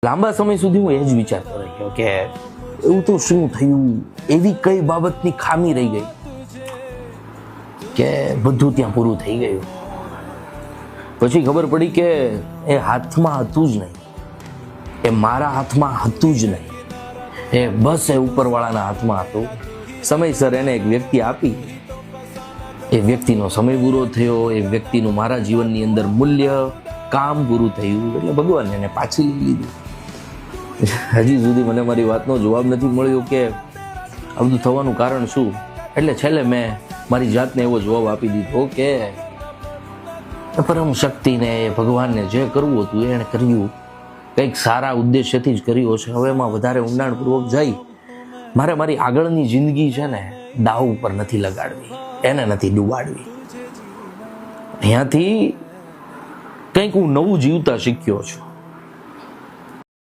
લાંબા સમય સુધી હું એ જ વિચારતો રહ્યો કે એવું તો શું થયું, એવી કઈ બાબતની ખામી રહી ગઈ કે બધું ત્યાં પૂરું થઈ ગયું. પછી ખબર પડી કે એ હાથમાં હતું જ નહીં, એ મારા હાથમાં હતું જ નહીં, એ બસ એ ઉપરવાળાના હાથમાં હતું. સમયસર એને એક વ્યક્તિ આપી, એ વ્યક્તિનો સમય પૂરો થયો, એ વ્યક્તિનું મારા જીવનની અંદર મૂલ્ય, કામ પૂરું થયું, એટલે ભગવાન એને પાછી લઈ લીધું. હજી સુધી મને મારી વાતનો જવાબ નથી મળ્યો કે આ બધું થવાનું કારણ શું. એટલે છેલ્લે મેં મારી જાતને એવો જવાબ આપી દીધો કે પરમ શક્તિને, ભગવાનને જે કરવું હતું એણે કર્યું, કંઈક સારા ઉદ્દેશ્યથી જ કર્યું હશે. હવે એમાં વધારે ઊંડાણપૂર્વક જઈ મારે મારી આગળની જિંદગી છે ને દાવ ઉપર નથી લગાડવી, એને નથી ડૂબાડવી. અહીંયાથી કંઈક હું નવું જીવતા શીખ્યો છું.